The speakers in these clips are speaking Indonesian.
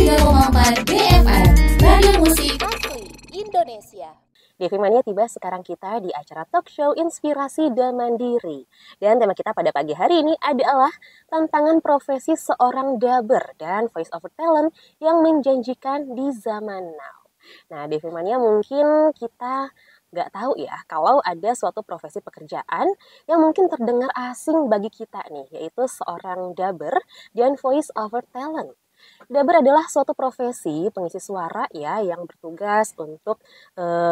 103,4 BFM, Radio Musik Asli Indonesia. Devi Mania tiba sekarang kita di acara talk show Inspirasi dan Mandiri. Dan tema kita pada pagi hari ini adalah tantangan profesi seorang dubber dan voice over talent yang menjanjikan di zaman now. Nah, Devi Mania mungkin kita nggak tahu ya kalau ada suatu profesi pekerjaan yang mungkin terdengar asing bagi kita nih, yaitu seorang dubber dan voice over talent. Dubber adalah suatu profesi pengisi suara ya yang bertugas untuk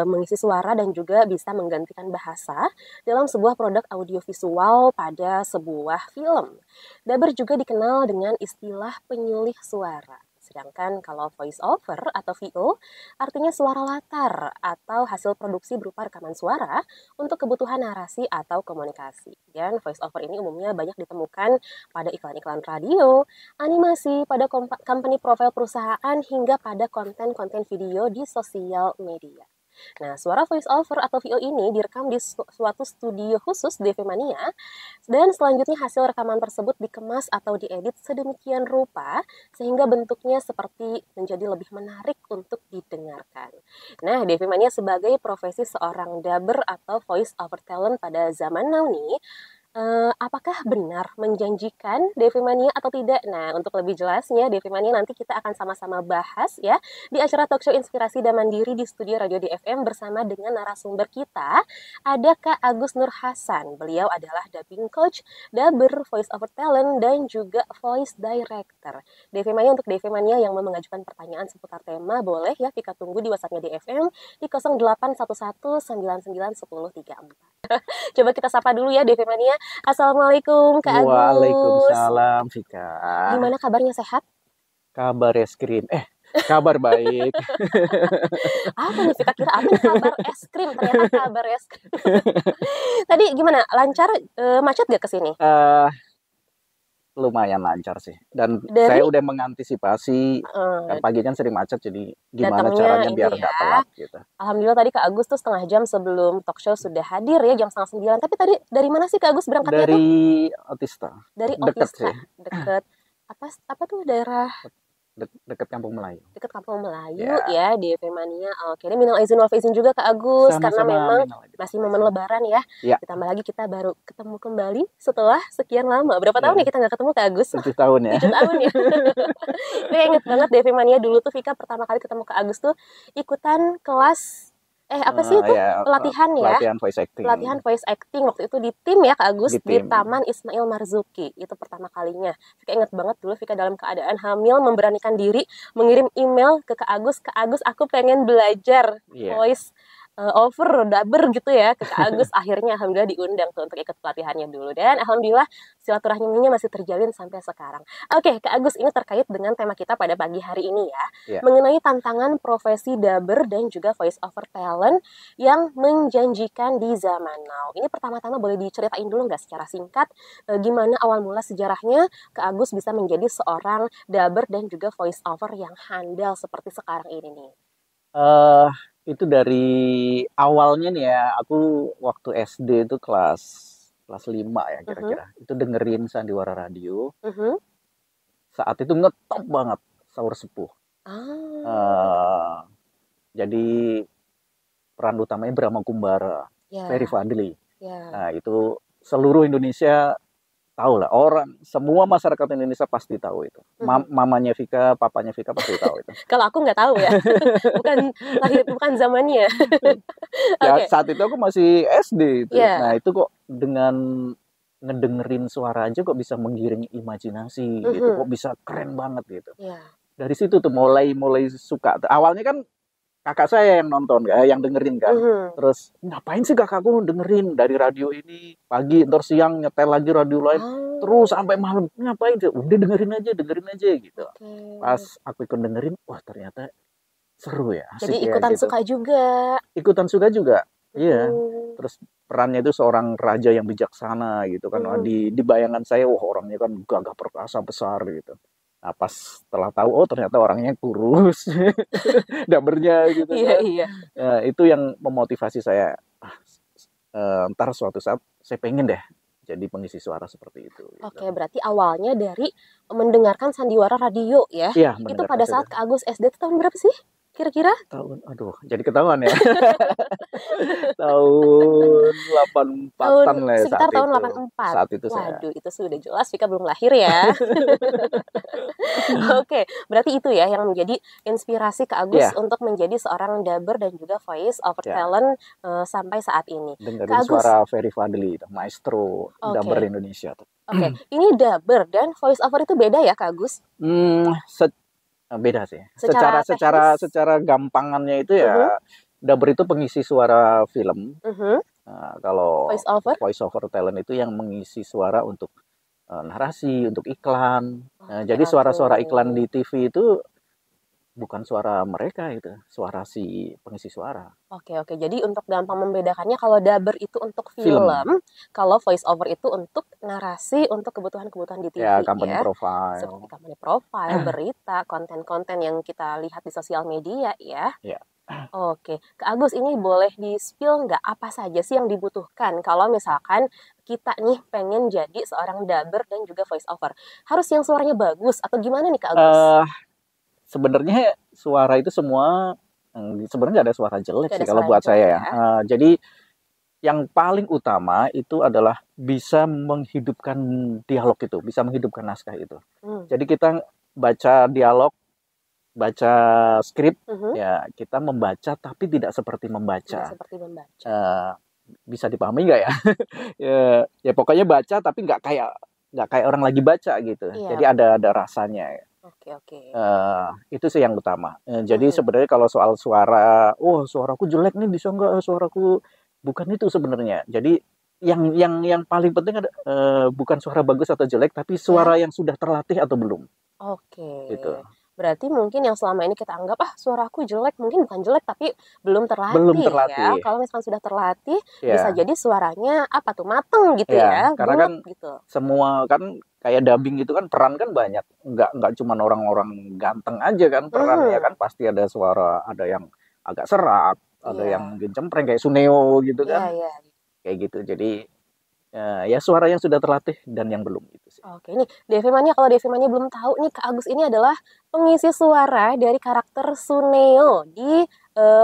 mengisi suara dan juga bisa menggantikan bahasa dalam sebuah produk audiovisual pada sebuah film. Dubber juga dikenal dengan istilah penyulih suara. Sedangkan kalau voice over atau VO artinya suara latar atau hasil produksi berupa rekaman suara untuk kebutuhan narasi atau komunikasi. Dan voice over ini umumnya banyak ditemukan pada iklan-iklan radio, animasi, pada company profile perusahaan hingga pada konten-konten video di sosial media. Nah, suara voice over atau VO ini direkam di suatu studio khusus Devi Mania dan selanjutnya hasil rekaman tersebut dikemas atau diedit sedemikian rupa sehingga bentuknya seperti menjadi lebih menarik untuk didengarkan. Nah, Devi Mania sebagai profesi seorang dubber atau voice over talent pada zaman now nih, apakah benar menjanjikan Devi Mania atau tidak? Nah, untuk lebih jelasnya Devi Mania nanti kita akan sama-sama bahas ya di acara talk show Inspirasi dan Mandiri di studio Radio DFM bersama dengan narasumber kita. Ada Kak Agus Nur Hasan. Beliau adalah dubbing coach, dubber, voice over talent dan juga voice director. Devi Mania, untuk Devi Mania yang mau mengajukan pertanyaan seputar tema boleh ya Vika tunggu di WhatsApp-nya DFM di 0811991034. Coba kita sapa dulu ya Devi Mania. Assalamualaikum Kak Agus. Waalaikumsalam Vika. Gimana kabarnya, sehat? Kabar es krim. Kabar baik. Apa nih Vika kira apa nih kabar es krim? Ternyata kabar es krim. Tadi gimana? Lancar, macet gak kesini? Lumayan lancar sih. Dan saya udah mengantisipasi. Kan pagi kan sering macet, jadi gimana caranya biar nggak telat gitu. Alhamdulillah tadi Kak Agus tuh setengah jam sebelum talk show sudah hadir ya, jam 8:30. Tapi tadi dari mana sih Kak Agus berangkatnya? Dari Otista. Dari Deket Otista. Deket. Apa tuh daerah? Deket Kampung Melayu. Deket Kampung Melayu ya, Devi Mania. Oke, ini minal izin wal faizin juga Kak Agus. Karena memang masih momen lebaran ya. Ditambah lagi kita baru ketemu kembali setelah sekian lama. Berapa tahun ya kita nggak ketemu Kak Agus? 7 tahun ya. 7 tahun ya. Gue inget banget Devi Mania dulu tuh Vika pertama kali ketemu Kak Agus tuh ikutan kelas apa sih itu? Pelatihan ya? Pelatihan voice acting. Pelatihan voice acting waktu itu di tim ya Kak Agus, di tim. Taman Ismail Marzuki. Itu pertama kalinya. Vika inget banget dulu Vika dalam keadaan hamil memberanikan diri mengirim email ke Kak Agus aku pengen belajar voice over dubber gitu ya ke Kak Agus. Akhirnya alhamdulillah diundang tuh untuk ikut pelatihannya dulu dan alhamdulillah silaturahminya masih terjalin sampai sekarang. Oke, Kak Agus, ini terkait dengan tema kita pada pagi hari ini ya, mengenai tantangan profesi dubber dan juga voice over talent yang menjanjikan di zaman now. Ini pertama-tama boleh diceritain dulu nggak secara singkat gimana awal mula sejarahnya Kak Agus bisa menjadi seorang dubber dan juga voice over yang handal seperti sekarang ini nih? Itu dari awalnya nih ya, aku waktu SD itu kelas 5 ya kira-kira. Itu dengerin Sandiwara Radio. Saat itu ngetop banget Sahur Sepuh. Jadi peran utamanya Brahma Kumbara, Ferry Fadli. Nah, itu seluruh Indonesia tahu lah, semua masyarakat Indonesia pasti tahu itu. Mamanya Vika, papanya Vika pasti tahu itu. Kalau aku nggak tahu ya, bukan zamannya. Ya, saat itu aku masih SD itu. Nah, itu kok dengan ngedengerin suara aja kok bisa menggiring imajinasi gitu, kok bisa keren banget gitu. Dari situ tuh mulai suka. Awalnya kan kakak saya yang nonton, yang dengerin kan. Terus ngapain sih kakakku dengerin dari radio ini pagi, ntar siang nyetel lagi radio lain, terus sampai malam. Ngapain sih? Udah dengerin aja gitu. Pas aku ikut dengerin, wah ternyata seru ya. Asik. Jadi ikutan gitu. suka juga. Ikutan suka juga. Iya. Terus perannya itu seorang raja yang bijaksana gitu kan. Di bayangan saya, wah orangnya kan gagah perkasa besar gitu. Nah, pas setelah tahu, oh ternyata orangnya kurus, dubbernya gitu kan. Itu yang memotivasi saya, ntar suatu saat saya pengen deh jadi pengisi suara seperti itu. Gitu. Oke, berarti awalnya dari mendengarkan sandiwara radio ya? Iya, itu pada saat Kak Agus SD itu tahun berapa sih? Kira-kira? Tahun, aduh, jadi ketahuan ya. Tahun 84-an lah ya sekitar tahun itu. 84. Saat itu Waduh, itu sudah jelas Vika belum lahir ya. Oke, berarti itu ya yang menjadi inspirasi Kak Agus untuk menjadi seorang dubber dan juga voice over talent sampai saat ini. Dengerin suara Ferry Fadli, maestro dubber Indonesia. Oke, ini dubber dan voice over itu beda ya Kak Agus? Beda sih. Secara gampangannya itu ya dubber itu pengisi suara film. Kalau voice over talent itu yang mengisi suara untuk narasi, untuk iklan. Jadi suara-suara iklan di TV itu bukan suara mereka, itu suara si pengisi suara. Oke. Jadi untuk gampang membedakannya, kalau dubber itu untuk film, kalau voice over itu untuk narasi, untuk kebutuhan-kebutuhan di TV ya. Company profile. Seperti company profile, berita, konten-konten yang kita lihat di sosial media ya. Oke, Kak Agus, ini boleh di-spill nggak apa saja sih yang dibutuhkan kalau misalkan kita nih pengen jadi seorang dubber dan juga voice over? Harus yang suaranya bagus atau gimana nih Kak Agus? Sebenarnya suara itu semua sebenarnya nggak ada suara jelek sih kalau buat saya ya. Jadi yang paling utama itu adalah bisa menghidupkan dialog itu, bisa menghidupkan naskah itu. Jadi kita baca dialog, baca skrip, ya kita membaca tapi tidak seperti membaca. Bisa dipahami nggak ya? ya pokoknya baca tapi nggak kayak orang lagi baca gitu. Jadi ada rasanya. Oke. Itu sih yang utama. Jadi sebenarnya kalau soal suara, suaraku jelek nih, bisa nggak suaraku, bukan itu sebenarnya. Jadi yang paling penting ada bukan suara bagus atau jelek, tapi suara yang sudah terlatih atau belum. Oke. Gitu. Berarti mungkin yang selama ini kita anggap suaraku jelek, mungkin bukan jelek tapi belum terlatih. Ya. Kalau misalkan sudah terlatih, bisa jadi suaranya mateng gitu ya. Karena kan gitu. Semua kan kayak dubbing itu kan peran kan banyak, nggak cuma orang-orang ganteng aja kan perannya kan, pasti ada suara, ada yang agak serak, ada yang mungkin cempreng kayak Suneo gitu kan, kayak gitu. Jadi ya suara yang sudah terlatih dan yang belum itu sih. Oke, ini DV Mania, kalau DV Mania belum tahu nih, Kak Agus ini adalah pengisi suara dari karakter Suneo di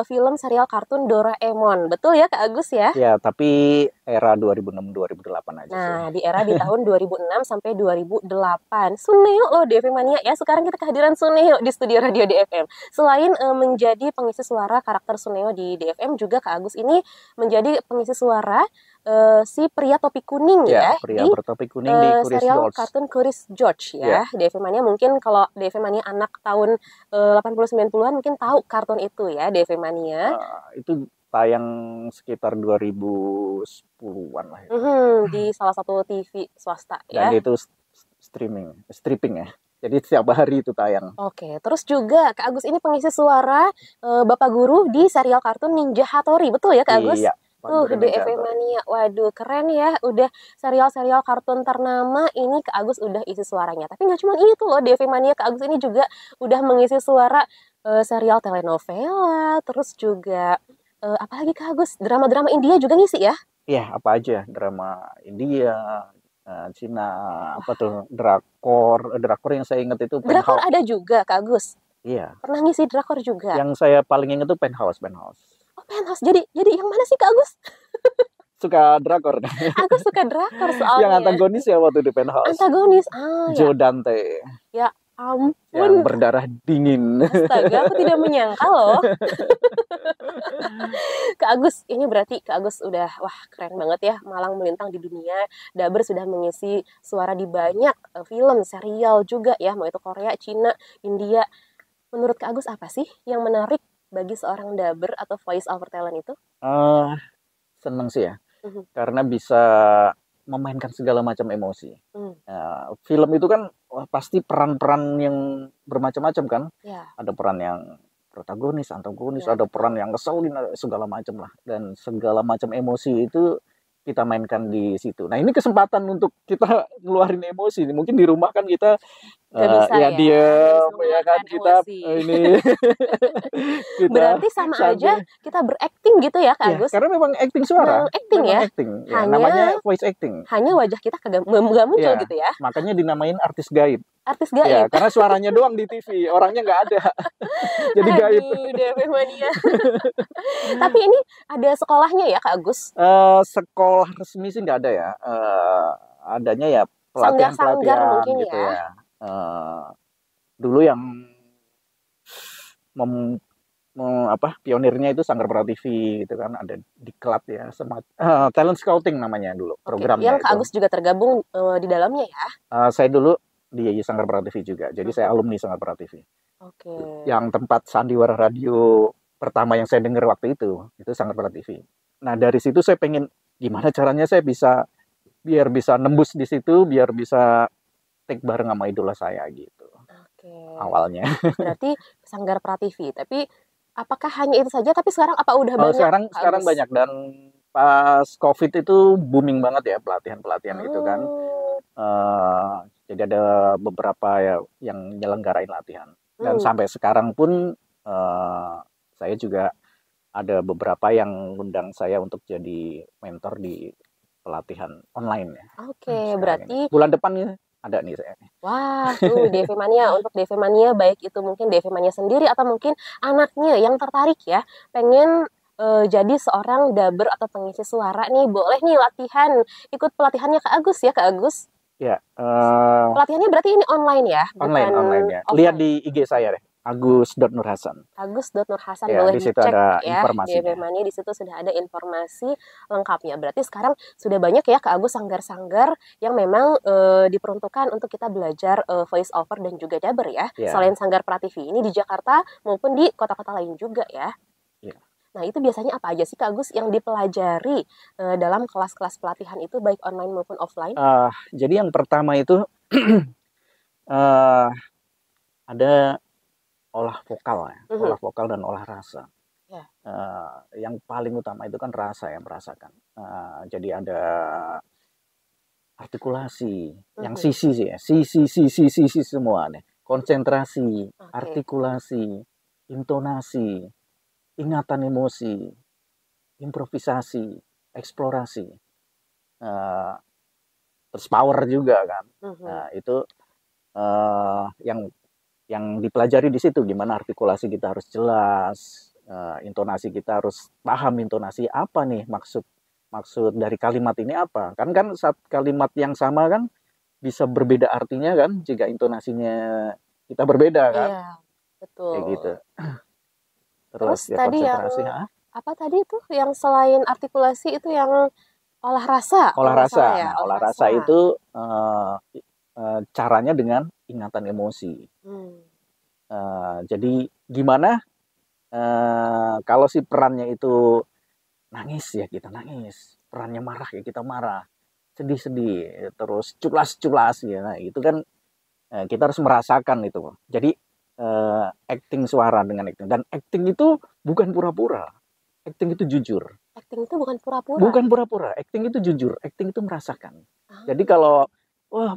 film serial kartun Doraemon. Betul ya Kak Agus ya? Ya, tapi era 2006-2008 aja. Nah, di era di tahun 2006 sampai 2008. Suneo loh DV Mania ya. Sekarang kita kehadiran Suneo di studio Radio DFM. Selain menjadi pengisi suara karakter Suneo di DFM, juga Kak Agus ini menjadi pengisi suara si pria topi kuning pria bertopi kuning di Curious serial George. kartun Curious George ya. DV Mania mungkin kalau DV Mania anak tahun 80-90-an mungkin tahu kartun itu ya, DV Mania. Itu tayang sekitar 2010-an lah. Di salah satu TV swasta ya. Dan itu stripping ya. Jadi setiap hari itu tayang. Oke, terus juga Kak Agus ini pengisi suara Bapak Guru di serial kartun Ninja Hattori. Betul ya Kak Agus? Iya. DV Mania, waduh keren ya, udah serial-serial kartun ternama ini Kak Agus udah isi suaranya. Tapi nggak cuma itu loh, DV Mania, Kak Agus ini juga udah mengisi suara serial telenovela, terus juga apalagi Kak Agus, drama-drama India juga ngisi ya? Iya, apa aja, drama India, Cina, apa tuh, drakor yang saya ingat itu Drakor ada juga Kak Agus? Iya. Pernah ngisi drakor juga? Yang saya paling ingat itu Penthouse. Oh, Penthouse. Jadi yang mana sih Kak Agus? Suka drakor. Aku suka drakor soalnya. Yang antagonis ya waktu di Penthouse. Antagonis, Joe Dante. Ya ampun. Yang berdarah dingin. Astaga, aku tidak menyangka loh. Kak Agus, ini berarti Kak Agus udah, keren banget ya, malang melintang di dunia. Dubber sudah mengisi suara di banyak film, serial juga ya, mau itu Korea, Cina, India. Menurut Kak Agus apa sih yang menarik bagi seorang dubber atau voice over talent itu? Seneng sih ya, karena bisa memainkan segala macam emosi. Film itu kan pasti peran-peran yang bermacam-macam kan. Ada peran yang protagonis, antagonis, ada peran yang ngeselin, segala macam lah. Dan segala macam emosi itu kita mainkan di situ. Nah ini kesempatan untuk kita ngeluarin emosi. Mungkin di rumah kan kita bisa ya diam, ya kan kita emosi. ini. Kita berarti sama aja kita berakting gitu ya Kak Agus? Ya, karena memang acting suara. Acting ya? Acting. Ya, namanya voice acting. Hanya wajah kita kagak muncul ya, gitu ya? Makanya dinamain artis gaib. Artis gaib? Ya, karena suaranya doang di TV, orangnya nggak ada. Jadi gaib. DP Mania. Tapi ini ada sekolahnya ya Kak Agus? Sekolah resmi sih nggak ada ya. Adanya ya pelatihan-pelatihan mungkin gitu ya. Dulu yang pionirnya itu Sanggar Prativi gitu kan, ada diklat ya, talent scouting namanya dulu programnya. Yang Kak Agus juga tergabung di dalamnya ya? Saya dulu di Sanggar Prativi juga, jadi saya alumni Sanggar Prativi. Yang tempat sandiwara radio pertama yang saya dengar waktu itu Sanggar Prativi. Nah dari situ saya pengen gimana caranya saya biar bisa nembus di situ, biar bisa take bareng sama idola saya gitu. Awalnya. Berarti Sanggar Prativi, tapi apakah hanya itu saja? Tapi sekarang apa udah banyak? Sekarang banyak, dan pas COVID itu booming banget ya pelatihan itu kan. Jadi ada beberapa ya yang nyelenggarain latihan. Dan sampai sekarang pun saya juga ada beberapa yang ngundang saya untuk jadi mentor di pelatihan online ya. Berarti bulan depan nih ada nih saya. Wah, tuh DV Mania. Untuk DV Mania, baik itu mungkin DV Mania sendiri atau mungkin anaknya yang tertarik ya, pengen jadi seorang dubber atau pengisi suara nih, boleh nih latihan, ikut pelatihannya Kak Agus ya, Kak Agus? Ya. Pelatihannya berarti ini online ya? Online ya. Lihat di IG saya deh. Agus.Nurhasan. Agus.Nurhasan, ya, boleh di situ dicek ada ya. Informasinya. DV Mania di situ sudah ada informasi lengkapnya. Berarti sekarang sudah banyak ya Kak Agus sanggar-sanggar yang memang diperuntukkan untuk kita belajar voice over dan juga dubber ya. Selain Sanggar Prativi ini di Jakarta maupun di kota-kota lain juga ya. Nah itu biasanya apa aja sih Kak Agus yang dipelajari dalam kelas-kelas pelatihan itu baik online maupun offline? Jadi yang pertama itu ada olah vokal ya, olah vokal dan olah rasa. Yang paling utama itu kan rasa yang merasakan. Jadi ada artikulasi, yang sisi sih ya, sisi semua nih, konsentrasi, artikulasi, intonasi, ingatan emosi, improvisasi, eksplorasi, terus power juga kan. Nah itu yang dipelajari di situ, gimana artikulasi kita harus jelas, intonasi kita harus paham intonasi apa nih, maksud dari kalimat ini apa. Kan saat kalimat yang sama kan bisa berbeda artinya kan jika intonasinya kita berbeda kan. Iya, betul. Kayak gitu. Terus ya, tadi yang apa tadi itu yang selain artikulasi itu yang olah rasa. Olah rasa itu caranya dengan ingatan emosi. Jadi gimana kalau si perannya itu nangis ya kita nangis, perannya marah ya kita marah, sedih terus cuplas ya. Nah itu kan kita harus merasakan itu. Jadi acting suara dengan acting, dan acting itu bukan pura-pura, acting itu jujur. Acting itu bukan pura-pura. Bukan pura-pura, acting itu jujur, acting itu merasakan. Jadi kalau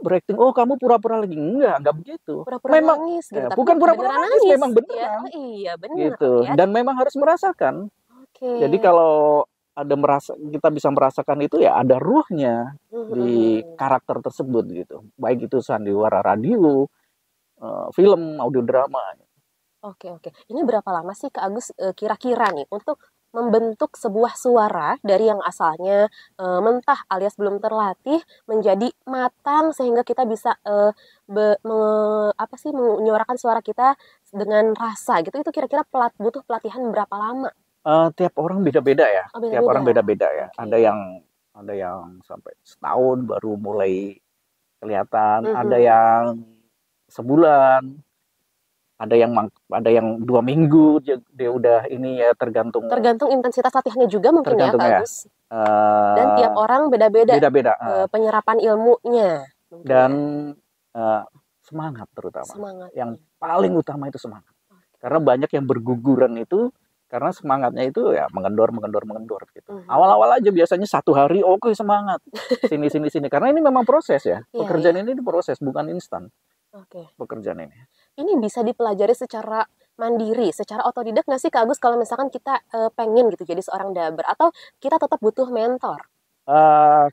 berakting, kamu pura-pura lagi, enggak begitu. Pura-pura memang nangis gitu, bukan pura-pura nangis, memang beneran. Ya, iya benar. Gitu. Ya. Dan memang harus merasakan. Jadi kalau kita bisa merasakan itu ya ada ruhnya di karakter tersebut gitu. Baik itu sandiwara radio, film, audio drama. Oke. Ini berapa lama sih Kak Agus kira-kira nih untuk membentuk sebuah suara dari yang asalnya mentah alias belum terlatih menjadi matang sehingga kita bisa menyuarakan suara kita dengan rasa gitu. Itu kira-kira butuh pelatihan berapa lama? Tiap orang beda-beda ya. Tiap orang beda-beda ya. Ada yang sampai setahun baru mulai kelihatan, ada yang sebulan, ada yang 2 minggu dia udah ini ya, tergantung intensitas latihannya juga mungkin ya Kak Agus. Dan tiap orang beda-beda penyerapan ilmunya mungkin. Dan semangat terutama. Yang paling utama itu semangat. Karena banyak yang berguguran itu Karena semangatnya itu ya mengendor gitu. Awal-awal aja biasanya 1 hari oke semangat. Sini. Karena ini memang proses ya. Pekerjaan ini proses, bukan instan. Pekerjaan ini. Ini bisa dipelajari secara mandiri, secara otodidak nggak sih Kak Agus kalau misalkan kita pengen gitu jadi seorang daber, atau kita tetap butuh mentor?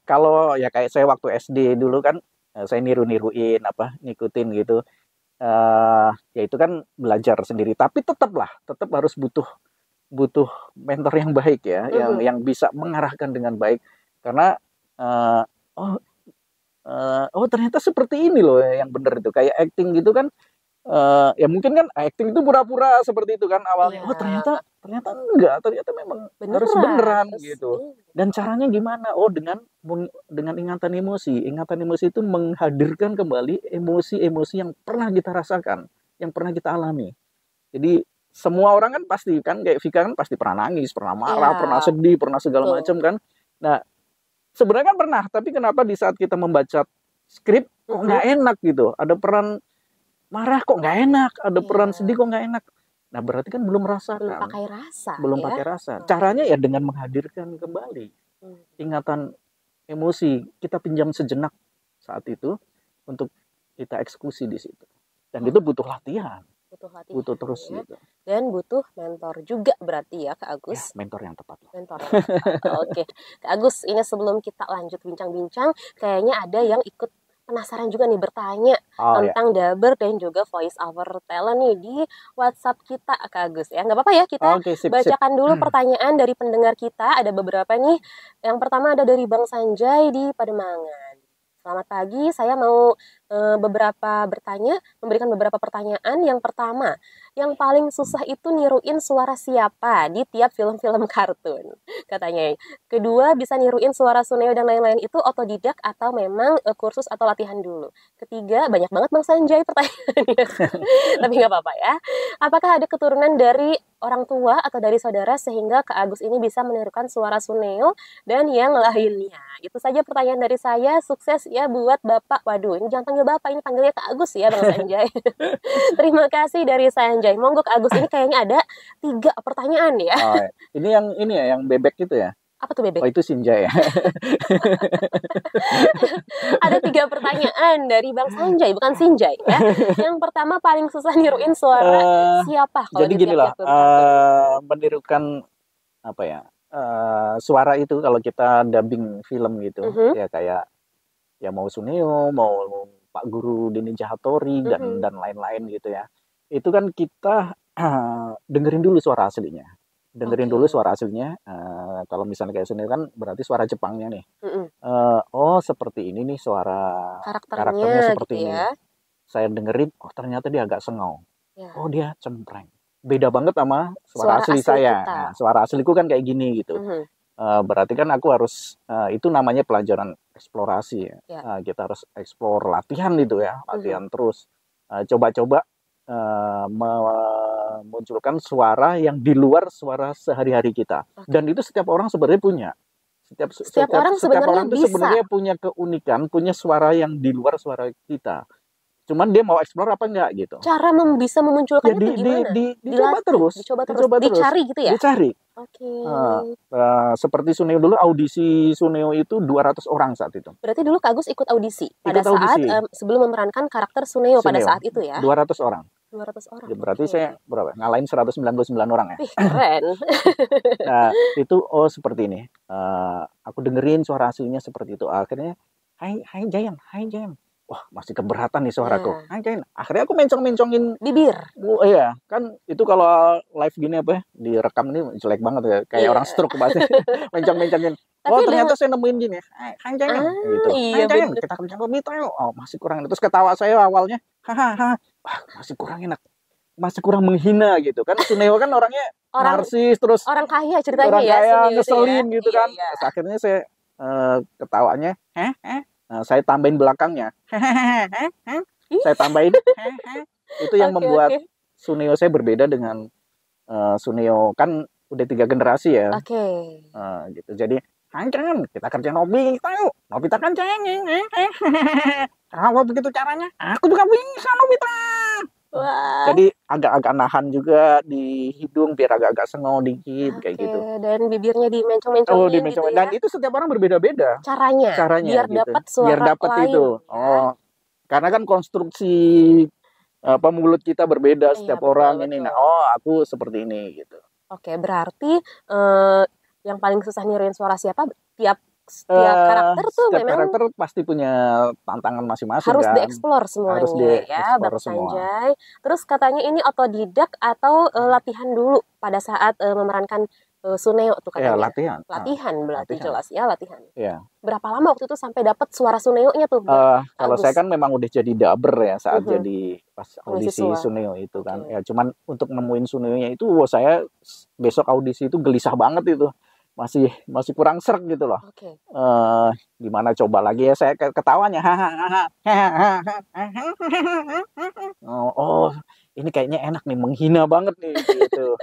Kalau ya kayak saya waktu SD dulu kan, saya niruin ngikutin gitu. Ya itu kan belajar sendiri, tapi tetap harus butuh mentor yang baik ya, yang bisa mengarahkan dengan baik, karena ternyata seperti ini loh yang benar itu, kayak acting gitu kan. Ya mungkin kan acting itu pura-pura seperti itu kan awalnya. Ternyata enggak, ternyata memang harus beneran gitu. Dan caranya gimana? Dengan ingatan emosi. Ingatan emosi itu menghadirkan kembali emosi-emosi yang pernah kita rasakan, yang pernah kita alami. Jadi semua orang kan pasti kan, kayak Vika kan pasti pernah nangis, pernah marah, pernah sedih, pernah segala macam kan. Nah, sebenarnya kan pernah, tapi kenapa di saat kita membaca skrip kok nggak enak gitu? Ada peran marah kok nggak enak, ada peran sedih kok nggak enak. Nah, berarti kan belum merasakan. Belum pakai rasa. Caranya ya dengan menghadirkan kembali ingatan emosi. Kita pinjam sejenak saat itu untuk kita eksekusi di situ. Dan itu butuh latihan. Butuh terus gitu. Dan butuh mentor juga berarti ya Kak Agus. Ya, mentor yang tepat. Oke. Kak Agus, ini sebelum kita lanjut bincang-bincang, kayaknya ada yang ikut penasaran juga nih bertanya tentang daber dan juga voice over talent nih di WhatsApp kita Kak Agus ya. Nggak apa-apa ya, kita bacakan dulu pertanyaan dari pendengar kita. Ada beberapa nih. Yang pertama ada dari Bang Sanjay di Pademangan. Selamat pagi, saya mau memberikan beberapa pertanyaan. Yang pertama, yang paling susah itu niruin suara siapa di tiap film-film kartun, katanya. Kedua, bisa niruin suara Suneo dan lain-lain itu otodidak atau memang kursus atau latihan dulu. Ketiga, banyak banget Bang Sanjay pertanyaannya. Tapi nggak apa-apa ya. Apakah ada keturunan dari orang tua atau dari saudara sehingga Kak Agus ini bisa menirukan suara Suneo dan yang lainnya? Itu saja pertanyaan dari saya. Sukses ya buat Bapak. Waduh, ini jangan panggil Bapak, ini panggilnya Kak Agus ya Bang Sanjay. Terima kasih dari Sanjay. Monggo Kak Agus, ini kayaknya ada 3 pertanyaan ya. Ini yang bebek gitu ya. Apa tuh bebek? Oh, itu Sinjay ya. Ada 3 pertanyaan dari Bang Sanjay, bukan Sinjay ya. Yang pertama, paling susah niruin suara siapa? Jadi gini lah, menirukan suara itu kalau kita dubbing film gitu, ya kayak ya mau Suneo, mau Pak Guru Deni Hattori dan lain-lain gitu ya. Itu kan kita dengerin dulu suara aslinya. Kalau misalnya kayak Suneo kan berarti suara Jepangnya nih. Seperti ini nih suara karakternya seperti gitu ini. Saya dengerin, ternyata dia agak sengau. Dia cempreng. Beda banget sama suara asli saya. Nah, suara asliku kan kayak gini gitu. Berarti kan aku harus, itu namanya pelajaran eksplorasi ya. Kita harus eksplor, latihan itu ya, latihan terus. Coba-coba memunculkan suara yang di luar suara sehari-hari kita. Dan itu setiap orang sebenarnya punya. Setiap orang itu sebenarnya punya keunikan, punya suara yang di luar suara kita. Cuman dia mau explore apa enggak gitu. Cara bisa memunculkannya itu gimana? Dicoba terus. Dicari gitu ya? Dicari. Seperti Suneo dulu, audisi Suneo itu 200 orang saat itu. Berarti dulu Kak Agus ikut audisi pada saat sebelum memerankan karakter Suneo pada saat itu ya? 200 orang. 200 orang. Ya, berarti saya berapa? Ngalahin 199 orang ya. Keren. Nah, itu seperti ini. Aku dengerin suara aslinya seperti itu. Akhirnya, hai Jayang. Wah, masih keberatan nih suaraku. Akhirnya aku mencong-mencongin bibir. Iya, kan itu kalau live gini direkam ini jelek banget ya. Kayak orang stroke bahasa. Mencong-mencongin. Ternyata saya nemuin gini. Hai Jayang. Gitu. Hai Jayang, kita kencang lebih tahu. Masih kurang. Terus ketawa saya awalnya. Hahaha. Wah, masih kurang enak. Masih kurang menghina gitu kan. Suneo kan orangnya narsis, terus orang kaya ceritanya orang ya. Kaya, ngeselin gitu kan. Terus akhirnya saya ketawanya, saya tambahin belakangnya. Saya tambahin. Itu yang membuat Suneo saya berbeda dengan Suneo kan udah 3 generasi ya. Gitu. Jadi, kita kerja Nobita yuk. Nobita kan cengeng. Kalau begitu caranya, aku juga bisa Nobita. Wah. Jadi agak-agak nahan juga di hidung biar agak-agak sengau dikit kayak gitu. Dan bibirnya dimencong-mencongin gitu ya. Dan itu setiap orang berbeda-beda. Caranya biar gitu. dapat suara lain. Itu. Ya. Karena kan konstruksi mulut kita berbeda setiap orang ini. Nah, aku seperti ini gitu. Oke, berarti yang paling susah niruin suara siapa? Tiap karakter tuh setiap memang karakter pasti punya tantangan masing-masing harus kan. dieksplor semuanya ya, Bang Sanjay. Terus katanya ini otodidak atau latihan dulu pada saat memerankan Suneo tuh katanya. Latihan berarti jelas ya latihan. Ya. Berapa lama waktu itu sampai dapat suara Suneo-nya tuh? Kalau saya kan memang udah jadi dubber ya saat jadi pas audisi Suneo itu kan. Ya cuman untuk nemuin Suneo-nya itu saya besok audisi itu gelisah banget itu. Masih kurang serg gitu loh. Gimana coba lagi ya saya ketawanya. Ini kayaknya enak nih, menghina banget nih gitu.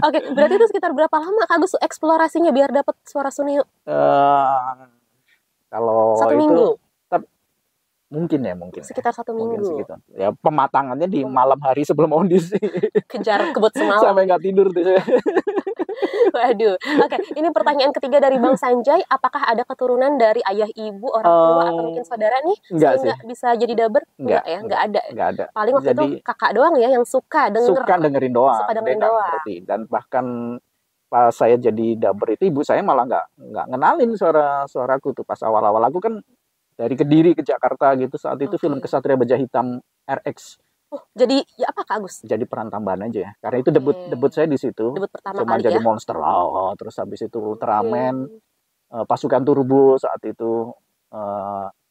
Oke, berarti itu sekitar berapa lama Kak Agus eksplorasinya biar dapat suara Suneo? Kalau 1 minggu. Mungkin. Sekitar 1 minggu. Ya pematangannya di malam hari sebelum audisi. Kejar kebut semalam. Sampai nggak tidur tuh saya. Waduh. Oke, ini pertanyaan ketiga dari Bang Sanjay. Apakah ada keturunan dari ayah, ibu, orang tua atau mungkin saudara nih sehingga bisa jadi dubber? Enggak ya, enggak ada. Paling waktu itu kakak doang ya yang suka dengerin doang. Suka dengerin doang. Dan bahkan pas saya jadi dubber itu ibu saya malah nggak ngenalin suaraku tuh pas awal-awal. Aku kan dari Kediri ke Jakarta gitu saat itu film Kesatria Baja Hitam RX. Jadi ya apa Kak Agus? Jadi peran tambahan aja ya. Karena itu debut saya di situ. Debut pertama cuma kali jadi ya? monster lah. Terus habis itu Ultraman, Pasukan Turbo saat itu.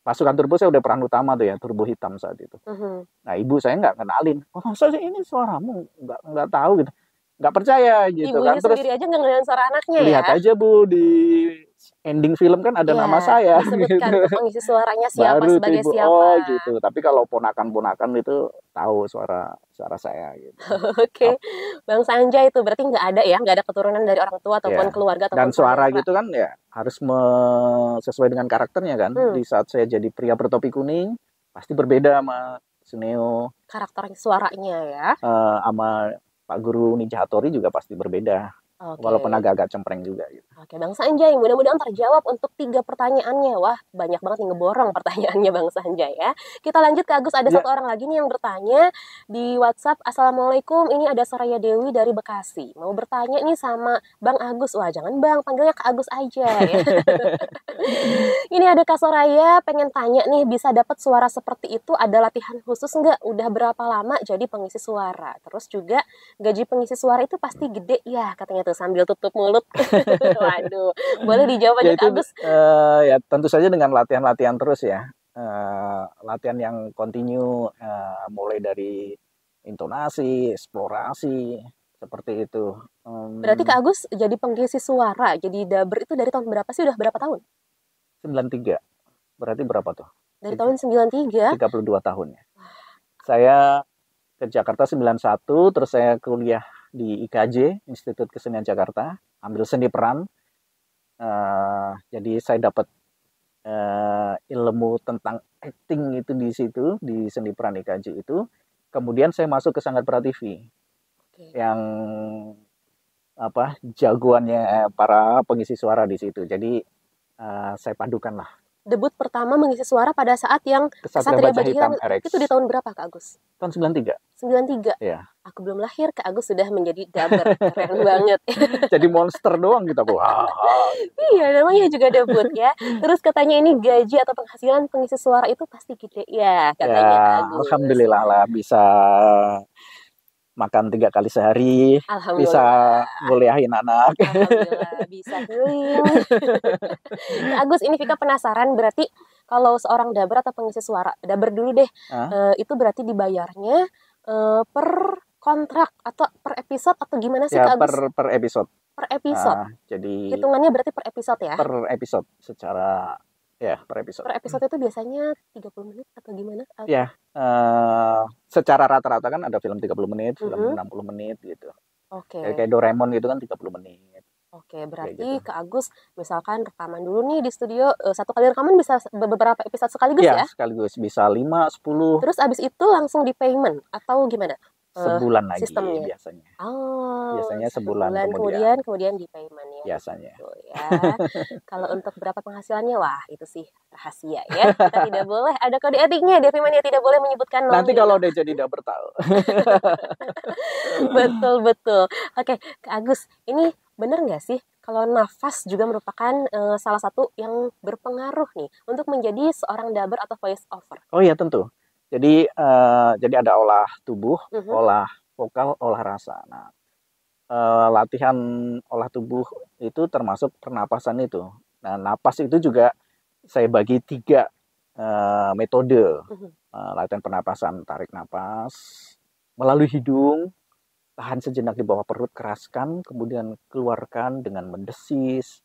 Pasukan Turbo saya udah peran utama tuh ya, Turbo Hitam saat itu. Nah ibu saya nggak kenalin. Masa ini suaramu nggak tahu gitu. Nggak percaya gitu. Ibunya kan. Terus sendiri aja nggak ngeliat suara anaknya ya? Lihat aja Bu di ending film kan ada nama saya. Disebutkan gitu. pengisi suaranya siapa Baru sebagai ibu, siapa. Gitu. Tapi kalau ponakan-ponakan itu tahu suara saya gitu. Oke. Bang Sanjay itu berarti nggak ada keturunan dari orang tua ataupun keluarga ataupun dan suara gitu kan ya harus sesuai dengan karakternya kan. Di saat saya jadi pria bertopi kuning pasti berbeda sama Suneo. Karakter suaranya ya. Sama Pak Guru Ninja Hattori juga pasti berbeda. Walaupun agak-agak cempreng juga gitu. Oke, Bang Sanjay, mudah-mudahan terjawab untuk 3 pertanyaannya. Wah, banyak banget nih ngeborong pertanyaannya Bang Sanjay ya. Kita lanjut ke Agus, ada satu orang lagi nih yang bertanya di WhatsApp. Assalamualaikum, ini ada Soraya Dewi dari Bekasi. Mau bertanya nih sama Bang Agus. Wah, jangan Bang, panggilnya Kak Agus aja ya. Ini ada Kak Soraya pengen tanya nih, bisa dapat suara seperti itu ada latihan khusus nggak? Udah berapa lama jadi pengisi suara? Terus juga gaji pengisi suara itu pasti gede ya katanya tuh sambil tutup mulut. Waduh, boleh dijawab aja Kak Agus? Ya tentu saja dengan latihan-latihan terus ya. Latihan yang kontinu, mulai dari intonasi, eksplorasi, seperti itu. Berarti Kak Agus jadi pengisi suara, jadi dubber itu dari tahun berapa sih? Udah berapa tahun? 93. Berarti berapa tuh? Dari tahun 93? 32 tahun ya. Saya ke Jakarta 91, terus saya kuliah di IKJ, Institut Kesenian Jakarta, ambil seni peran. Jadi saya dapat ilmu tentang acting itu di situ, di seni peran IKJ itu. Kemudian saya masuk ke Sanggar Prativi, yang jagoannya para pengisi suara di situ. Jadi saya padukan lah. Debut pertama mengisi suara pada saat yang Kesatria Baja Hitam RX. Itu di tahun berapa Kak Agus? Tahun 93. 93? Iya. Aku belum lahir, Kak Agus sudah menjadi dubber. Keren banget. Jadi monster doang gitu. Iya, namanya juga debut ya. Terus katanya ini gaji atau penghasilan pengisi suara itu pasti gede ya, katanya Kak Agus. Alhamdulillah lah bisa makan 3 kali sehari, bisa nguliahin anak. Alhamdulillah, bisa healing. Agus, ini Vika penasaran, berarti kalau seorang dubber atau pengisi suara, dubber dulu deh, itu berarti dibayarnya per kontrak atau per episode atau gimana sih Kak Agus? Per episode. Per episode? Jadi hitungannya berarti per episode ya? Per episode, secara per episode. Per episode itu biasanya 30 menit atau gimana? Ya, secara rata-rata kan ada film 30 menit, film 60 menit gitu. Kayak Doraemon gitu kan 30 menit. Oke, berarti Kak Agus misalkan rekaman dulu nih di studio, satu kali rekaman bisa beberapa episode sekaligus ya? Iya, sekaligus bisa 5, 10. Terus abis itu langsung di payment atau gimana? Sebulan lagi sistemnya biasanya. Oh, Biasanya sebulan kemudian di payment ya. Biasanya. Gitu ya. Kalau untuk berapa penghasilannya, wah itu sih rahasia ya. Kita tidak boleh, ada kode etiknya, Devi Mania tidak boleh menyebutkan Nanti kalau dia jadi udah bertahu. Betul. Oke, Kak Agus, ini benar nggak sih kalau nafas juga merupakan salah satu yang berpengaruh nih untuk menjadi seorang dubber atau voice over? Oh iya tentu. Jadi ada olah tubuh, olah vokal, olah rasa. Nah, latihan olah tubuh itu termasuk pernapasan itu. Nah, napas itu juga saya bagi 3 metode. Latihan pernapasan, tarik napas melalui hidung, tahan sejenak di bawah perut, keraskan, kemudian keluarkan dengan mendesis.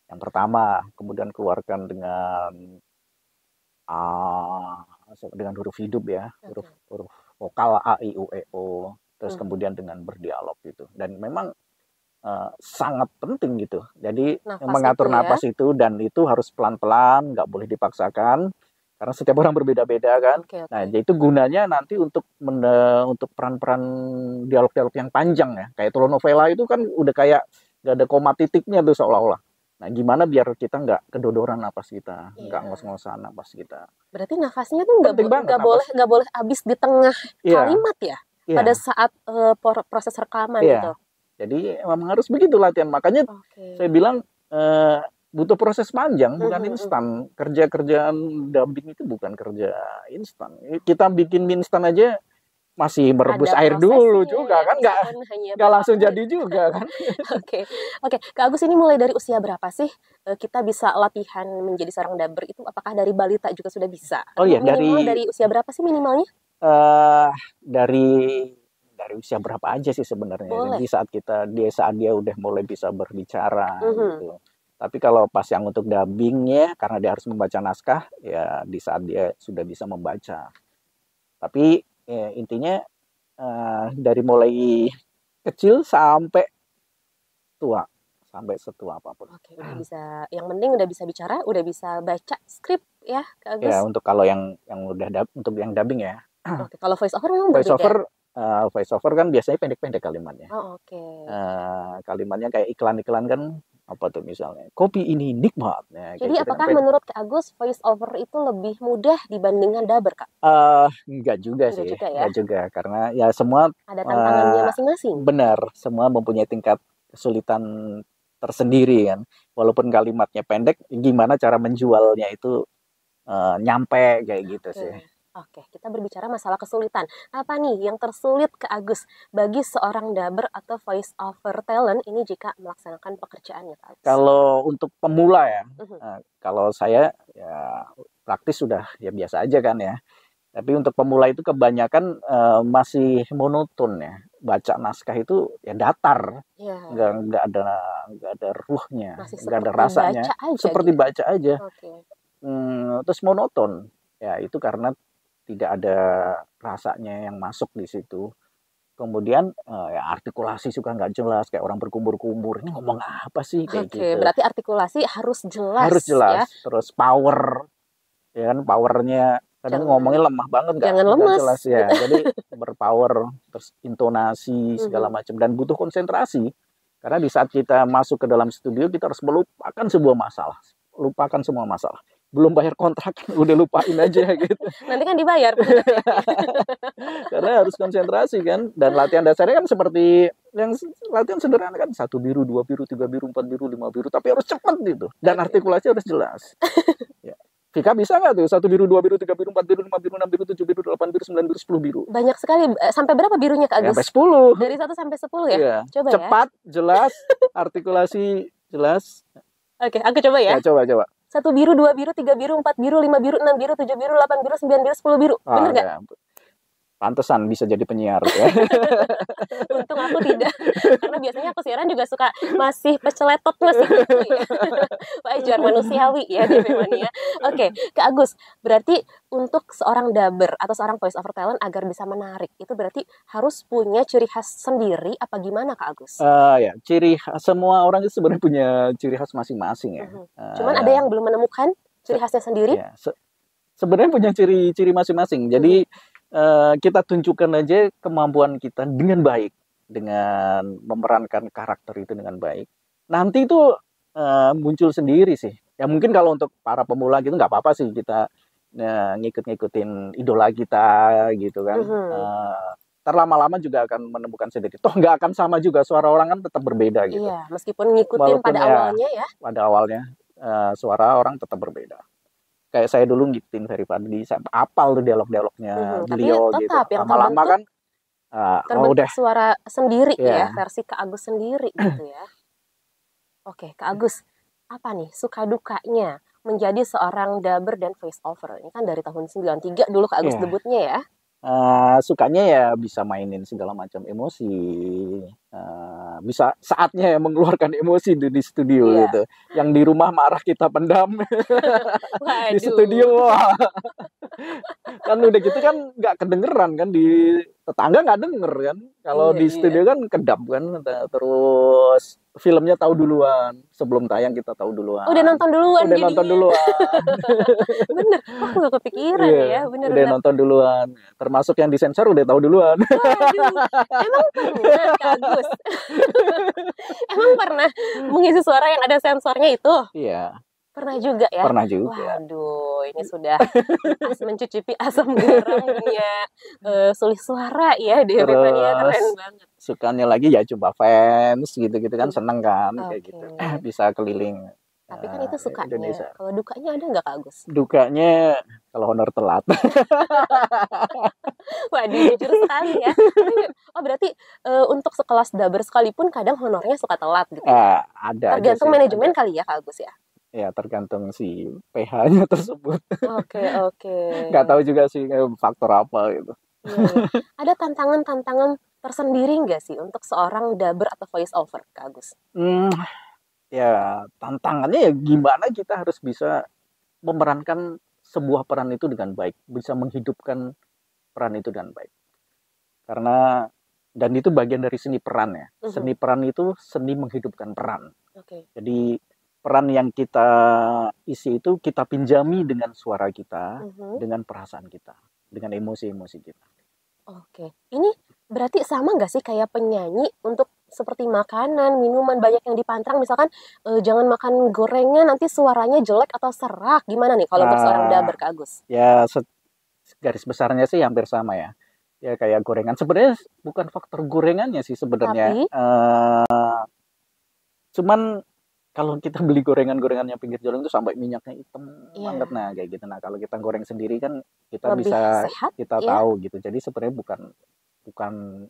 Yang pertama, kemudian keluarkan dengan huruf hidup ya, huruf vokal A, I, U, E, O, terus kemudian dengan berdialog gitu. Dan memang sangat penting gitu. Jadi mengatur napas itu, dan itu harus pelan-pelan, nggak boleh dipaksakan, karena setiap orang berbeda-beda kan. Nah, jadi itu gunanya nanti untuk peran-peran dialog-dialog yang panjang ya. Kayak telenovela itu kan udah kayak nggak ada koma titiknya tuh seolah-olah. Nah, gimana biar kita nggak kedodoran napas kita, nggak ngos-ngosan napas kita. Berarti nafasnya tuh nggak boleh habis di tengah kalimat ya, pada saat proses rekaman gitu. Jadi memang harus begitu latihan. Makanya saya bilang butuh proses panjang, bukan instan. Kerjaan dubbing itu bukan kerja instan. Kita bikin mie instan aja masih merebus air dulu juga kan, nggak langsung jadi juga kan. Oke, Kak Agus, ini mulai dari usia berapa sih kita bisa latihan menjadi seorang dubber itu? Apakah dari balita juga sudah bisa? Oh iya, dari usia berapa sih minimalnya? Dari usia berapa aja sih sebenarnya. Jadi saat dia udah mulai bisa berbicara gitu. Tapi kalau pas yang untuk dubbingnya, karena dia harus membaca naskah, ya di saat dia sudah bisa membaca. Tapi intinya dari mulai kecil sampai tua, sampai setua apapun. Oke, udah bisa. Yang penting udah bisa bicara, udah bisa baca skrip ya, Kak Agus. Ya, untuk kalau yang udah untuk yang dubbing ya. Oke, kalau voice over memang berbeda. Voice over kan biasanya pendek-pendek kalimatnya. Oh, oke. Kalimatnya kayak iklan-iklan kan, apa tuh misalnya, kopi ini nikmat. Nah, jadi apakah menurut Kak Agus voice over itu lebih mudah dibandingkan dubber, Kak? Enggak juga sih. Enggak juga, karena ya semua ada tantangannya masing-masing. Benar, semua mempunyai tingkat kesulitan tersendiri kan. Walaupun kalimatnya pendek, gimana cara menjualnya itu nyampe kayak gitu sih. Oke, kita berbicara masalah kesulitan. Apa nih yang tersulit ke Agus bagi seorang dubber atau voice over talent ini jika melaksanakan pekerjaannya, Kak Agus? Kalau untuk pemula ya, kalau saya ya praktis sudah ya biasa aja kan ya. Tapi untuk pemula itu kebanyakan masih monoton ya. Baca naskah itu ya datar, nggak ada ruhnya, nggak ada rasanya, seperti baca aja. Terus monoton, ya itu karena tidak ada rasanya yang masuk di situ. Kemudian ya artikulasi suka nggak jelas, kayak orang berkumur-kumur. Ini ngomong apa sih kayak gitu. Berarti artikulasi harus jelas. Harus jelas. Ya? Terus power, ya kan, powernya kadang ngomongnya lemah banget, nggak jelas ya. Jadi berpower, terus intonasi segala macam, dan butuh konsentrasi. Karena di saat kita masuk ke dalam studio, kita harus melupakan sebuah masalah, lupakan semua masalah. Belum bayar kontrak, udah lupain aja gitu. Nanti kan dibayar. Karena harus konsentrasi kan. Dan latihan dasarnya kan seperti yang latihan sederhana kan, 1 biru, 2 biru, 3 biru, 4 biru, 5 biru. Tapi harus cepat gitu. Dan artikulasi harus jelas. Ya. Vika bisa nggak tuh 1 biru, 2 biru, 3 biru, 4 biru, 5 biru, 6 biru, 7 biru, 8 biru, 9 biru, 10 biru. Banyak sekali. Sampai berapa birunya, Kak Agus? Sampai 10. Dari 1 sampai 10 ya? Iya. Coba cepat, jelas, artikulasi jelas. Oke, aku coba ya. Ya, coba. 1 biru, 2 biru, 3 biru, 4 biru, 5 biru, 6 biru, 7 biru, 8 biru, 9 biru, 10 biru. Bener nggak? Ya. Pantesan bisa jadi penyiar ya. Untung aku tidak, karena biasanya aku siaran juga suka masih peceletot masih gitu ya. Wajar, manusiawi ya DP Mania. Oke, Kak Agus, berarti untuk seorang dubber atau seorang voice over talent agar bisa menarik, itu berarti harus punya ciri khas sendiri apa gimana Kak Agus? Ya, ciri khas, semua orang itu sebenarnya punya ciri khas masing-masing ya. Cuman ada yang belum menemukan ciri khasnya sendiri? Ya, sebenarnya punya ciri-ciri masing-masing. Jadi kita tunjukkan aja kemampuan kita dengan baik, dengan memerankan karakter itu dengan baik. Nanti itu muncul sendiri sih. Ya mungkin kalau untuk para pemula gitu nggak apa-apa sih kita ngikut-ngikutin idola kita gitu kan. Terlama-lama juga akan menemukan sendiri. Toh nggak akan sama juga, suara orang kan tetap berbeda gitu. Iya, meskipun ngikutin pada awalnya ya. Pada awalnya suara orang tetap berbeda. Kayak saya dulu ngikutin Ferry Fadli, saya apal tuh dialog-dialognya beliau tapi tetap gitu. Yang lama-lama kan terbentuk suara sendiri ya, versi Kak Agus sendiri gitu ya. Oke, Kak Agus, apa nih suka dukanya menjadi seorang dubber dan voice over? Ini kan dari tahun 93 dulu Kak Agus debutnya ya. Sukanya ya bisa mainin segala macam emosi, bisa saatnya ya mengeluarkan emosi di studio gitu. Yang di rumah marah kita pendam. Di studio kan udah gitu kan nggak kedengeran kan, di tetangga nggak denger kan, kalau di studio kan kedap kan. Terus filmnya tahu duluan, sebelum tayang kita tahu duluan. Udah nonton duluan. Bener, aku nggak kepikiran ya. Bener. Udah nonton duluan, termasuk yang disensor udah tahu duluan. Waduh, emang pernah Kak Agus? Emang pernah mengisi suara yang ada sensornya itu? Iya. Pernah juga ya? Pernah juga. Waduh, ini sudah mencicipi asam garam dunia sulih suara ya di Mania, keren banget. Sukanya lagi ya coba fans gitu-gitu kan, seneng kan kayak gitu. Bisa keliling. Tapi kan itu sukanya. Kalau dukanya ada nggak Kak Agus? Dukanya kalau honor telat. Waduh, jujur sekali ya. Oh berarti untuk sekelas dubber sekalipun kadang honornya suka telat gitu. Ada. Tergantung manajemen kali ya Kak Agus ya. Ya tergantung si PH-nya tersebut. Oke. Nggak tahu juga sih faktor apa gitu. Ada tantangan-tantangan tersendiri nggak sih untuk seorang dubber atau voice over Kak Agus? Ya tantangannya ya gimana kita harus bisa memerankan sebuah peran itu dengan baik, bisa menghidupkan peran itu dengan baik. Karena dan itu bagian dari seni peran ya. Seni peran itu seni menghidupkan peran. Jadi peran yang kita isi itu kita pinjami dengan suara kita, dengan perasaan kita, dengan emosi-emosi kita. Oke, ini berarti sama nggak sih kayak penyanyi untuk seperti makanan, minuman banyak yang dipantrang, misalkan jangan makan gorengan nanti suaranya jelek atau serak, gimana nih kalau untuk seorang dubber Kak Agus? Ya garis besarnya sih hampir sama ya. Ya kayak gorengan, sebenarnya bukan faktor gorengannya sih sebenarnya. Cuman kalau kita beli gorengan-gorengannya pinggir jalan itu sampai minyaknya hitam banget, nah kayak gitu. Nah kalau kita goreng sendiri kan kita lebih bisa sehat, kita tahu gitu. Jadi sebenarnya bukan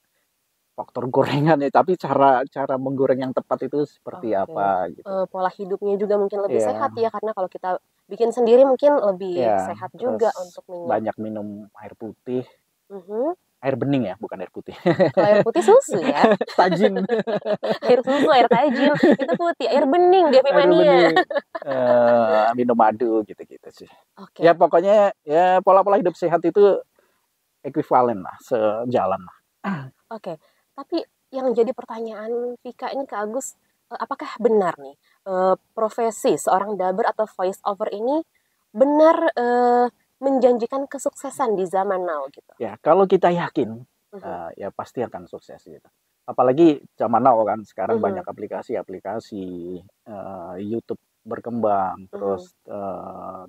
faktor gorengannya, tapi cara menggoreng yang tepat itu seperti apa gitu. Pola hidupnya juga mungkin lebih sehat ya, karena kalau kita bikin sendiri mungkin lebih sehat juga untuk minyak. Banyak minum air putih. Air bening ya, bukan air putih. Kalau air putih susu ya. Tajin. Air susu, air tajin, itu putih. Air bening, DP Mania. Minum madu gitu-gitu sih. Ya pokoknya ya pola-pola hidup sehat itu ekuivalen lah, sejalan lah. Tapi yang jadi pertanyaan Vika ini Kak Agus, apakah benar nih profesi seorang dubber atau voice over ini benar menjanjikan kesuksesan di zaman now gitu? Ya kalau kita yakin, ya pasti akan sukses gitu. Apalagi zaman now kan, sekarang banyak aplikasi-aplikasi, YouTube berkembang, terus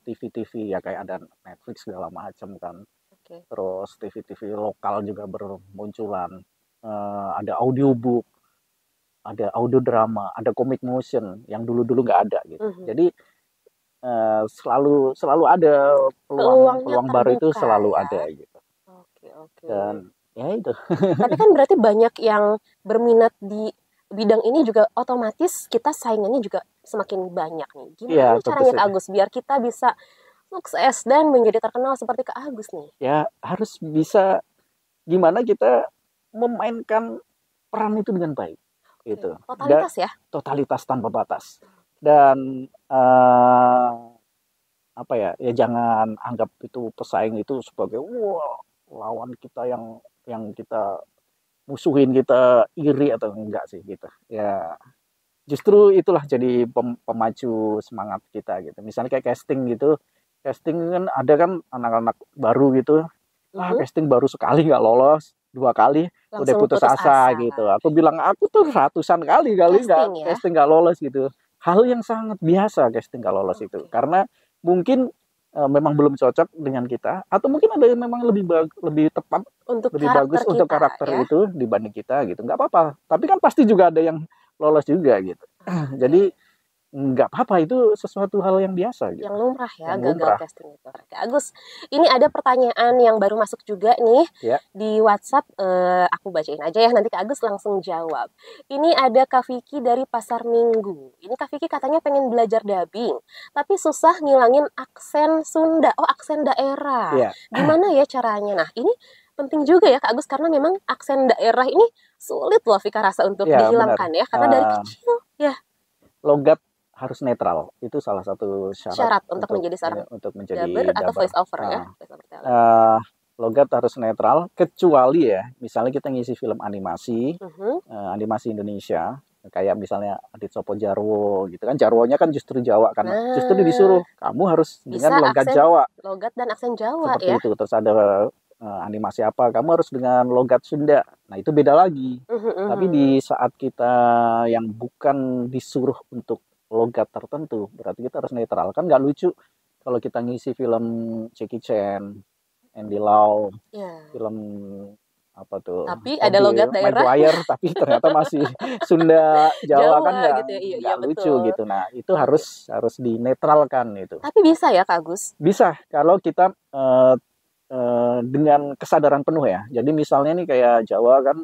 TV-TV ya kayak ada Netflix segala macam kan. Terus TV-TV lokal juga bermunculan, ada audiobook, ada audio drama, ada comic motion yang dulu-dulu nggak ada gitu. Jadi selalu ada peluang baru itu selalu ada gitu. Dan ya itu. Tapi kan berarti banyak yang berminat di bidang ini juga, otomatis kita saingannya juga semakin banyak nih. Gimana caranya Kak Agus biar kita bisa sukses dan menjadi terkenal seperti Kak Agus nih? Ya harus bisa gimana kita memainkan peran itu dengan baik. Gitu. Totalitas ya? Totalitas tanpa batas. Dan apa ya jangan anggap itu pesaing itu sebagai lawan kita yang kita musuhin, kita iri atau enggak sih gitu. Ya justru itulah jadi pemacu semangat kita gitu. Misalnya kayak casting gitu. Casting kan ada kan anak-anak baru gitu. Casting baru sekali nggak lolos, 2 kali langsung udah putus asa gitu. Aku bilang aku tuh ratusan kali casting nggak lolos gitu. Hal yang sangat biasa casting nggak lolos itu. Karena mungkin memang belum cocok dengan kita, atau mungkin ada yang memang lebih tepat, lebih bagus untuk karakter itu dibanding kita gitu. Nggak apa-apa. Tapi kan pasti juga ada yang lolos juga gitu. Jadi nggak apa-apa, itu sesuatu hal yang biasa gitu. Yang lumrah ya, gagal casting itu. Oke, Agus, ini ada pertanyaan yang baru masuk juga nih di WhatsApp. Aku bacain aja ya, nanti Kak Agus langsung jawab. Ini ada Kak Vicky dari Pasar Minggu. Ini Kak Vicky katanya pengen belajar dubbing, tapi susah ngilangin aksen Sunda. Oh, aksen daerah. Gimana ya caranya? Nah, ini penting juga ya Kak Agus, karena memang aksen daerah ini sulit loh Vika rasa untuk dihilangkan ya, karena dari kecil ya. Logat harus netral, itu salah satu syarat untuk menjadi seorang dubber atau voice over ya. Logat harus netral, kecuali ya misalnya kita ngisi film animasi, animasi Indonesia, kayak misalnya Adit Sopo Jarwo gitu kan, Jarwonya kan justru Jawa kan, justru disuruh kamu harus dengan logat Jawa, logat dan aksen Jawa seperti itu. Terus ada animasi apa, kamu harus dengan logat Sunda. Nah itu beda lagi. Tapi di saat kita yang bukan disuruh untuk logat tertentu, berarti kita harus netral. Kan nggak lucu kalau kita ngisi film Jackie Chan, Andy Lau, film apa tuh? Tapi ada logat daerah. Maguire, tapi ternyata masih Sunda Jawa kan nggak lucu gitu. Nah itu harus dinetralkan itu. Tapi bisa ya Kak Agus? Bisa kalau kita dengan kesadaran penuh ya. Jadi misalnya nih kayak Jawa kan,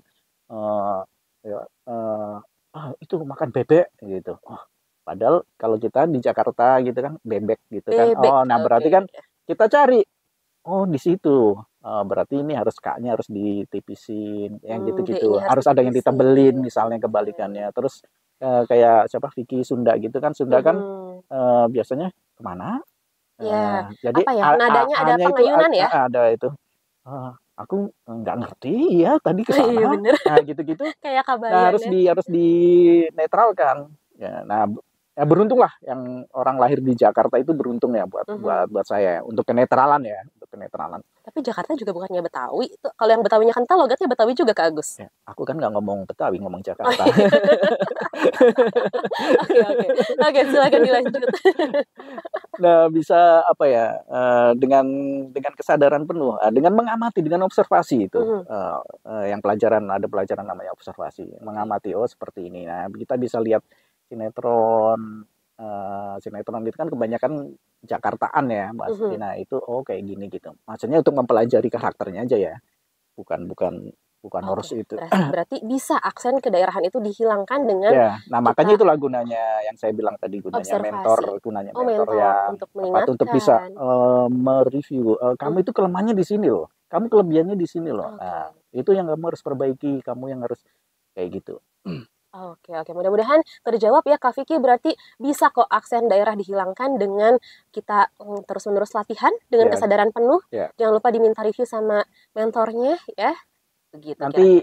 itu makan bebek gitu. Padahal kalau kita di Jakarta gitu kan bebek gitu kan. Nah berarti kan kita cari, di situ. Berarti ini harus K-nya harus ditipisin, yang gitu-gitu. Harus ada yang ditebelin misalnya kebalikannya. Terus kayak siapa Vicky Sunda gitu kan. Sunda kan biasanya kemana? Jadi apa ya? Nadanya ada pengayunan ya? Ada itu. Aku nggak ngerti ya tadi ke sana. Nah gitu-gitu. Kayak kabayan. Harus dinetralkan. Ya, nah beruntunglah yang orang lahir di Jakarta itu, beruntung ya buat saya untuk kenetralan ya, untuk kenetralan. Tapi Jakarta juga bukannya Betawi. Itu kalau yang Betawinya kental, logatnya Betawi juga Kak Agus. Ya, aku kan nggak ngomong Betawi, ngomong Jakarta. Oke, silakan dilanjut. Nah, bisa apa ya, dengan kesadaran penuh, dengan mengamati, dengan observasi itu. Yang ada pelajaran namanya observasi, mengamati, seperti ini. Nah, kita bisa lihat sinetron itu kan kebanyakan Jakartaan ya Mbak. Nah itu kayak gini gitu. Maksudnya untuk mempelajari karakternya aja ya, bukan harus itu. Berarti bisa aksen kedaerahan itu dihilangkan dengan nah makanya itulah gunanya yang saya bilang tadi, gunanya mentor ya, untuk bisa mereview kamu itu kelemahannya di sini loh, kamu kelebihannya di sini loh. Nah itu yang kamu harus perbaiki, kamu yang harus kayak gitu. Oke, mudah-mudahan terjawab ya Kak Vicky. Berarti bisa kok aksen daerah dihilangkan dengan kita terus-menerus latihan dengan kesadaran penuh. Jangan lupa diminta review sama mentornya ya. Begitu. Nanti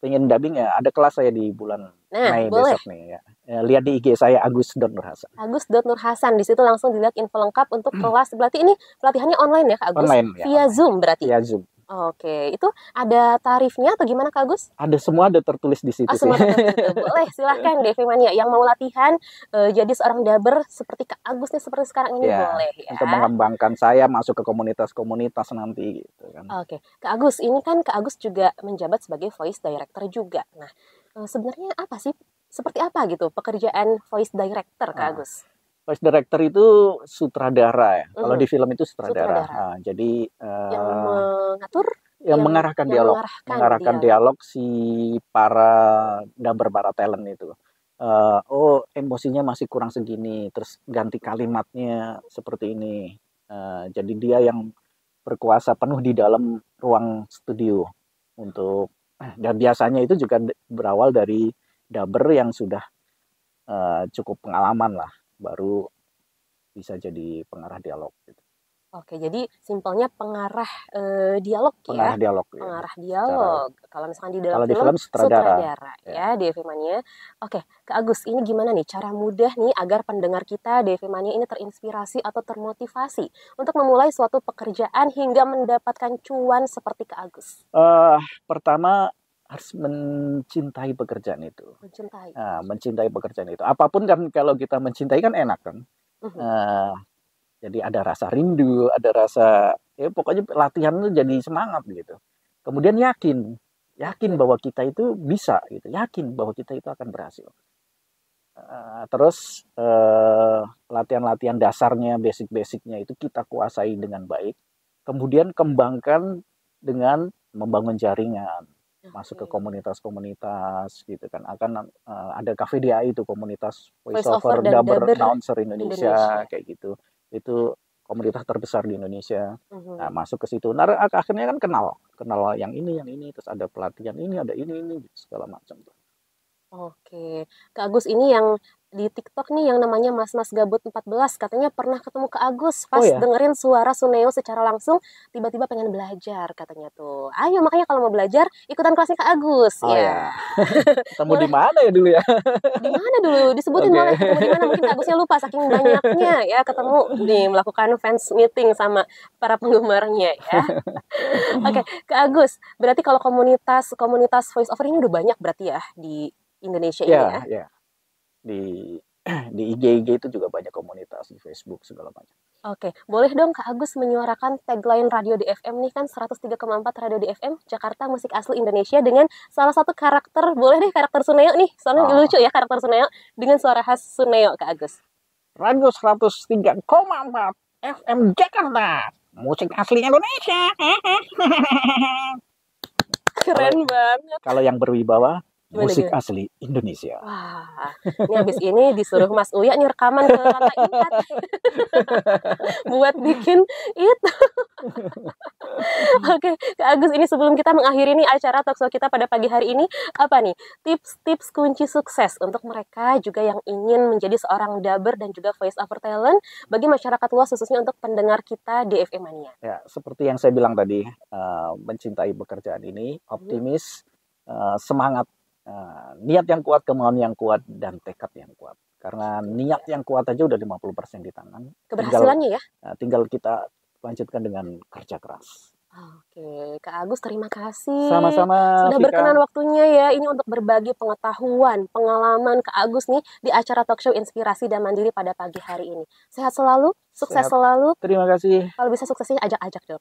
pengen dubbing ya, ada kelas saya di bulan Mei besok nih ya. Lihat di IG saya Agus.Nurhasan. Agus.Nurhasan, di situ langsung dilihat info lengkap untuk kelas. Berarti ini pelatihannya online ya Kak Agus? Online ya. Via Zoom berarti? Via Zoom. Oke, itu ada tarifnya atau gimana Kak Agus? Semua ada tertulis di situ. Semua tertulis. Boleh, silahkan DV Mania yang mau latihan jadi seorang dubber seperti Kak Agus nih, seperti sekarang ini boleh ya. Untuk mengembangkan saya masuk ke komunitas-komunitas nanti gitu kan. Oke, Kak Agus, ini kan Kak Agus juga menjabat sebagai voice director juga. Nah, sebenarnya apa sih? Seperti apa gitu pekerjaan voice director Kak Agus? Voice director itu sutradara ya. Kalau di film itu sutradara. Jadi yang mengatur, yang mengarahkan dialog si para dubber, para talent itu. Emosinya masih kurang segini, terus ganti kalimatnya seperti ini. Jadi dia yang berkuasa penuh di dalam ruang studio. untuk dan biasanya itu juga berawal dari daber yang sudah cukup pengalaman lah, baru bisa jadi pengarah dialog gitu. Oke, jadi simpelnya pengarah dialog pengarah ya. dialog Pengarah dialog. Kalau misalkan di dalam kalau di film sutradara ya DFV Mania. Oke, Kak Agus, ini gimana nih cara mudah nih agar pendengar kita DFV Mania ini terinspirasi atau termotivasi untuk memulai suatu pekerjaan hingga mendapatkan cuan seperti Kak Agus? Pertama harus mencintai pekerjaan itu. Mencintai pekerjaan itu. Apapun kan kalau kita mencintai kan enak kan. Jadi ada rasa rindu, ada rasa pokoknya latihan itu jadi semangat gitu. Kemudian yakin bahwa kita itu bisa gitu, yakin bahwa kita itu akan berhasil. Terus latihan-latihan dasarnya, basic-basicnya itu kita kuasai dengan baik. Kemudian kembangkan dengan membangun jaringan, masuk ke komunitas-komunitas gitu kan. Akan ada KVDA itu, komunitas voice over dubber announcer Indonesia kayak gitu. Itu komunitas terbesar di Indonesia. Nah, masuk ke situ. Nah, akhirnya kan kenal yang ini, terus ada pelatihan ini, ada ini segala macam tuh. Oke, Kak Agus ini yang di TikTok nih yang namanya Mas Gabut 14 katanya pernah ketemu Kak Agus pas dengerin suara Suneo secara langsung, tiba-tiba pengen belajar katanya tuh. Ayo makanya kalau mau belajar ikutan kelasnya Kak Agus. Ya. Ketemu di mana ya dulu ya? Di mana dulu? Disebutin boleh ketemu di mana? Mungkin Kak Agusnya lupa saking banyaknya ya ketemu nih melakukan fans meeting sama para penggemarnya ya. Oke, Kak Agus, berarti kalau komunitas voice over ini udah banyak berarti ya di Indonesia ini ya? Iya. Di IG itu juga banyak komunitas, di Facebook segala macam. Oke, boleh dong Kak Agus menyuarakan tagline Radio DFM nih kan 103,4 Radio DFM Jakarta Musik Asli Indonesia dengan salah satu karakter, boleh deh karakter Suneo nih, soalnya lucu ya karakter Suneo dengan suara khas Suneo Kak Agus. Radio 103,4 FM Jakarta Musik Asli Indonesia. Keren banget. Kalau yang berwibawa musik asli Indonesia. Wah, ini habis ini disuruh Mas Uya nih rekaman ke lantai 4 buat bikin itu. Oke, Kak Agus, ini sebelum kita mengakhiri nih acara talkshow kita pada pagi hari ini, apa nih tips-tips kunci sukses untuk mereka juga yang ingin menjadi seorang dubber dan juga voice over talent bagi masyarakat luas khususnya untuk pendengar kita DFM Mania? Ya, seperti yang saya bilang tadi, mencintai pekerjaan ini, optimis, semangat. Niat yang kuat, kemauan yang kuat, dan tekad yang kuat. Karena niat yang kuat aja udah 50% di tangan. Keberhasilannya tinggal kita lanjutkan dengan kerja keras. Oke, Kak Agus terima kasih. Sama-sama. Sudah berkenan waktunya ya ini untuk berbagi pengetahuan, pengalaman Kak Agus nih di acara talkshow Inspirasi dan Mandiri pada pagi hari ini. Sehat selalu, sukses selalu. Terima kasih. Kalau bisa suksesnya ajak-ajak dong.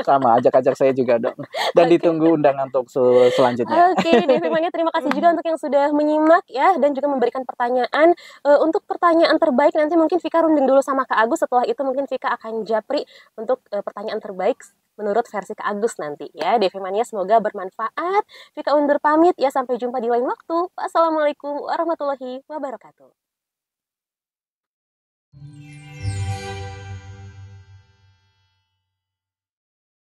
Sama, ajak-ajak saya juga dong. Dan ditunggu undangan talkshow selanjutnya. Oke, DFV Mania terima kasih juga untuk yang sudah menyimak ya dan juga memberikan pertanyaan. Untuk pertanyaan terbaik nanti mungkin Vika runding dulu sama Kak Agus. Setelah itu mungkin Vika akan japri untuk pertanyaan terbaik menurut versi Kak Agus nanti ya. DFV Mania semoga bermanfaat. Vika undur pamit ya, sampai jumpa di lain waktu. Wassalamualaikum warahmatullahi wabarakatuh.